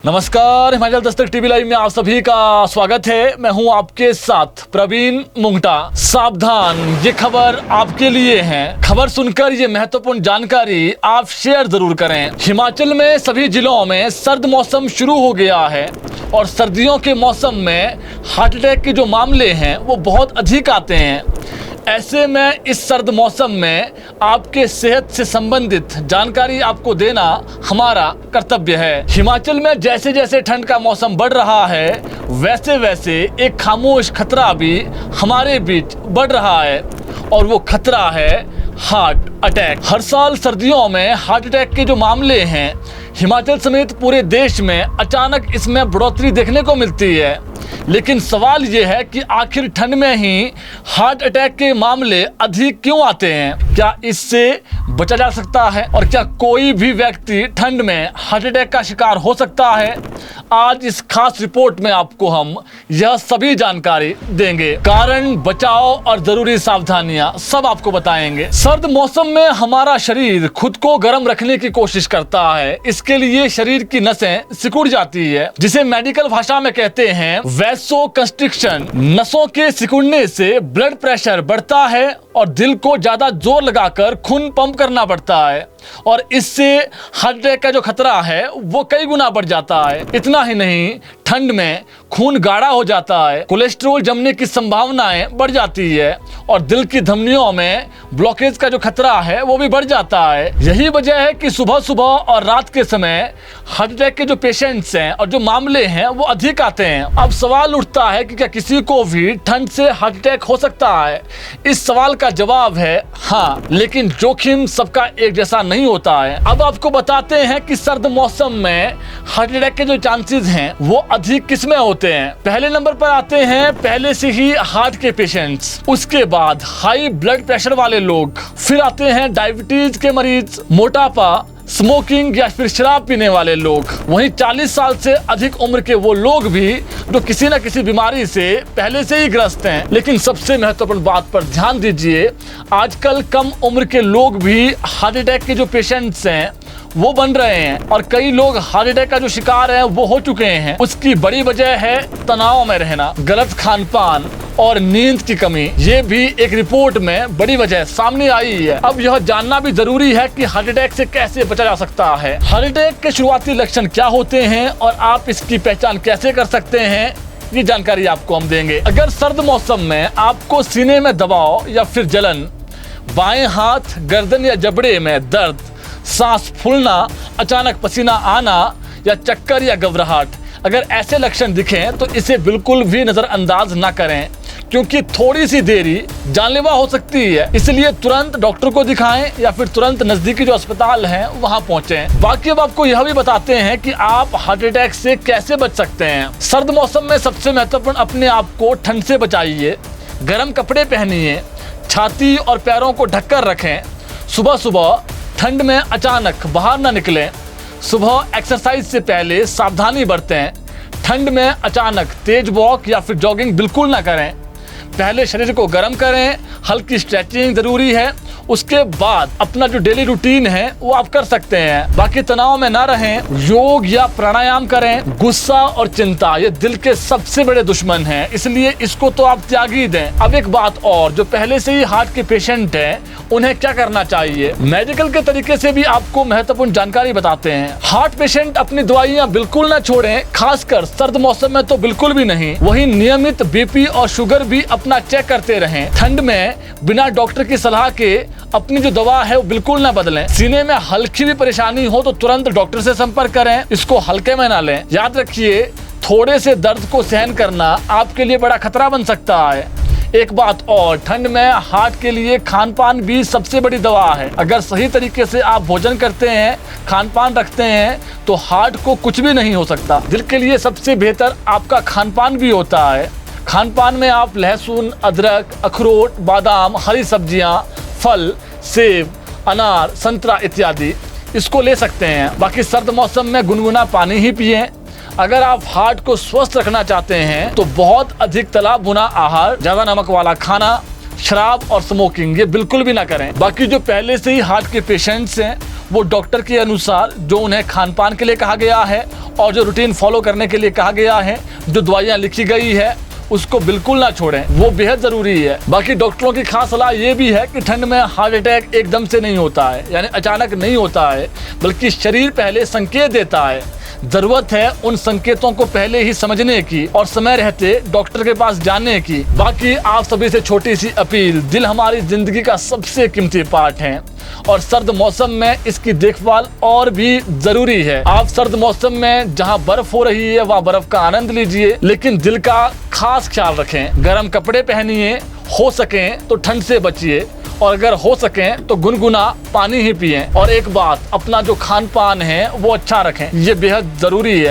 नमस्कार, Himachal Dastak TV live में आप सभी का स्वागत है। मैं हूं आपके साथ प्रवीण मुंगटा। सावधान, ये खबर आपके लिए है। खबर सुनकर ये महत्वपूर्ण जानकारी आप शेयर जरूर करें। हिमाचल में सभी जिलों में सर्द मौसम शुरू हो गया है और सर्दियों के मौसम में हार्ट अटैक के जो मामले हैं वो बहुत अधिक आते हैं। ऐसे में इस सर्द मौसम में आपके सेहत से संबंधित जानकारी आपको देना हमारा कर्तव्य है। हिमाचल में जैसे जैसे ठंड का मौसम बढ़ रहा है वैसे वैसे एक खामोश खतरा भी हमारे बीच बढ़ रहा है और वो खतरा है हार्ट अटैक। हर साल सर्दियों में हार्ट अटैक के जो मामले हैं हिमाचल समेत पूरे देश में अचानक इसमें बढ़ोतरी देखने को मिलती है। लेकिन सवाल ये है कि आखिर ठंड में ही हार्ट अटैक के मामले अधिक क्यों आते हैं? क्या इससे बचा जा सकता है और क्या कोई भी व्यक्ति ठंड में हार्ट अटैक का शिकार हो सकता है? आज इस खास रिपोर्ट में आपको हम यह सभी जानकारी देंगे। कारण, बचाव और जरूरी सावधानियां सब आपको बताएंगे। सर्द मौसम में हमारा शरीर खुद को गर्म रखने की कोशिश करता है। इसके लिए शरीर की नसें सिकुड़ जाती है, जिसे मेडिकल भाषा में कहते हैं वैसोकंस्ट्रिक्शन। नसों के सिकुड़ने से ब्लड प्रेशर बढ़ता है और दिल को ज्यादा जोर लगाकर खून पंप करना पड़ता है और इससे हार्ट अटैक का जो खतरा है वो कई गुना बढ़ जाता है। इतना ही नहीं, ठंड में खून गाढ़ा हो जाता है, कोलेस्ट्रॉल जमने की संभावनाएं बढ़ जाती है और दिल की धमनियों में ब्लॉकेज का जो खतरा है वो भी बढ़ जाता है। यही वजह है कि सुबह सुबह और रात के समय हार्ट अटैक के जो पेशेंट्स हैं और जो मामले हैं वो अधिक आते हैं। अब सवाल उठता है कि क्या किसी को भी ठंड से हार्ट अटैक हो सकता है? इस सवाल का जवाब है हाँ, लेकिन जोखिम सबका एक जैसा नहीं होता है। अब आपको बताते हैं कि सर्द मौसम में हार्ट अटैक के जो चांसेस हैं वो अधिक किसमें होते हैं। पहले नंबर पर आते हैं पहले से ही हार्ट के पेशेंट्स, उसके बाद हाई ब्लड प्रेशर वाले लोग, फिर आते हैं डायबिटीज के मरीज, मोटापा, स्मोकिंग या फिर शराब पीने वाले लोग, वहीं 40 साल से अधिक उम्र के वो लोग भी जो किसी न किसी बीमारी से पहले से ही ग्रस्त हैं। लेकिन सबसे महत्वपूर्ण बात पर ध्यान दीजिए, आजकल कम उम्र के लोग भी हार्ट अटैक के जो पेशेंट्स हैं वो बन रहे हैं और कई लोग हार्ट अटैक का जो शिकार है वो हो चुके हैं। उसकी बड़ी वजह है तनाव में रहना, गलत खान पान और नींद की कमी। ये भी एक रिपोर्ट में बड़ी वजह सामने आई है। अब यह जानना भी जरूरी है कि हार्ट अटैक से कैसे बचा जा सकता है। हार्ट अटैक के शुरुआती लक्षण क्या होते हैं और आप इसकी पहचान कैसे कर सकते हैं, ये जानकारी आपको हम देंगे। अगर सर्द मौसम में आपको सीने में दबाव या फिर जलन, बाएं हाथ, गर्दन या जबड़े में दर्द, सांस फूलना, अचानक पसीना आना या चक्कर या घबराहट, अगर ऐसे लक्षण दिखें तो इसे बिल्कुल भी नजरअंदाज ना करें, क्योंकि थोड़ी सी देरी जानलेवा हो सकती है। इसलिए तुरंत डॉक्टर को दिखाएं या फिर तुरंत नजदीकी जो अस्पताल हैं वहां पहुंचें। बाकी अब आपको यह भी बताते हैं कि आप हार्ट अटैक से कैसे बच सकते हैं। सर्द मौसम में सबसे महत्वपूर्ण, अपने आप को ठंड से बचाइए, गर्म कपड़े पहनिए, छाती और पैरों को ढककर रखें, सुबह सुबह ठंड में अचानक बाहर ना निकलें, सुबह एक्सरसाइज से पहले सावधानी बरतें, ठंड में अचानक तेज वॉक या फिर जॉगिंग बिल्कुल ना करें, पहले शरीर को गर्म करें, हल्की स्ट्रेचिंग जरूरी है, उसके बाद अपना जो डेली रूटीन है वो आप कर सकते हैं। बाकी तनाव में ना रहें, योग या प्राणायाम करें। गुस्सा और चिंता ये दिल के सबसे बड़े दुश्मन हैं, इसलिए इसको तो आप त्याग ही दें। अब एक बात और, जो पहले से ही हार्ट के पेशेंट हैं उन्हें क्या करना चाहिए, मेडिकल के तरीके से भी आपको महत्वपूर्ण जानकारी बताते हैं। हार्ट पेशेंट अपनी दवाइयां बिल्कुल ना छोड़ें, खासकर सर्द मौसम में तो बिल्कुल भी नहीं। वहीं नियमित बीपी और शुगर भी अपना चेक करते रहें। ठंड में बिना डॉक्टर की सलाह के अपनी जो दवा है वो बिल्कुल ना बदलें। सीने में हल्की भी परेशानी हो तो तुरंत डॉक्टर से संपर्क करें, इसको हल्के में ना लें। याद रखिए, थोड़े से दर्द को सहन करना आपके लिए बड़ा खतरा बन सकता है। एक बात और, ठंड में हार्ट के लिए खान पान भी सबसे बड़ी दवा है। अगर सही तरीके से आप भोजन करते हैं, खान पान रखते हैं तो हार्ट को कुछ भी नहीं हो सकता। दिल के लिए सबसे बेहतर आपका खान पान भी होता है। खान पान में आप लहसुन, अदरक, अखरोट, बादाम, हरी सब्जियां, फल, सेब, अनार, संतरा इत्यादि इसको ले सकते हैं। बाकी सर्द मौसम में गुनगुना पानी ही पिएं। अगर आप हार्ट को स्वस्थ रखना चाहते हैं तो बहुत अधिक तला भुना आहार, ज्यादा नमक वाला खाना, शराब और स्मोकिंग ये बिल्कुल भी ना करें। बाकी जो पहले से ही हार्ट के पेशेंट्स हैं वो डॉक्टर के अनुसार जो उन्हें खान पान के लिए कहा गया है और जो रूटीन फॉलो करने के लिए कहा गया है, जो दवाइयाँ लिखी गई है उसको बिल्कुल ना छोड़ें, वो बेहद ज़रूरी है। बाकी डॉक्टरों की खास सलाह ये भी है कि ठंड में हार्ट अटैक एकदम से नहीं होता है, यानी अचानक नहीं होता है, बल्कि शरीर पहले संकेत देता है। जरूरत है उन संकेतों को पहले ही समझने की और समय रहते डॉक्टर के पास जाने की। बाकी आप सभी से छोटी सी अपील, दिल हमारी जिंदगी का सबसे कीमती पार्ट है और सर्द मौसम में इसकी देखभाल और भी जरूरी है। आप सर्द मौसम में जहां बर्फ हो रही है वहां बर्फ का आनंद लीजिए, लेकिन दिल का खास ख्याल रखें। गर्म कपड़े पहनिए, हो सके तो ठंड से बचिए और अगर हो सके तो गुनगुना पानी ही पिएं। और एक बात, अपना जो खान पान है वो अच्छा रखें, ये बेहद जरूरी है।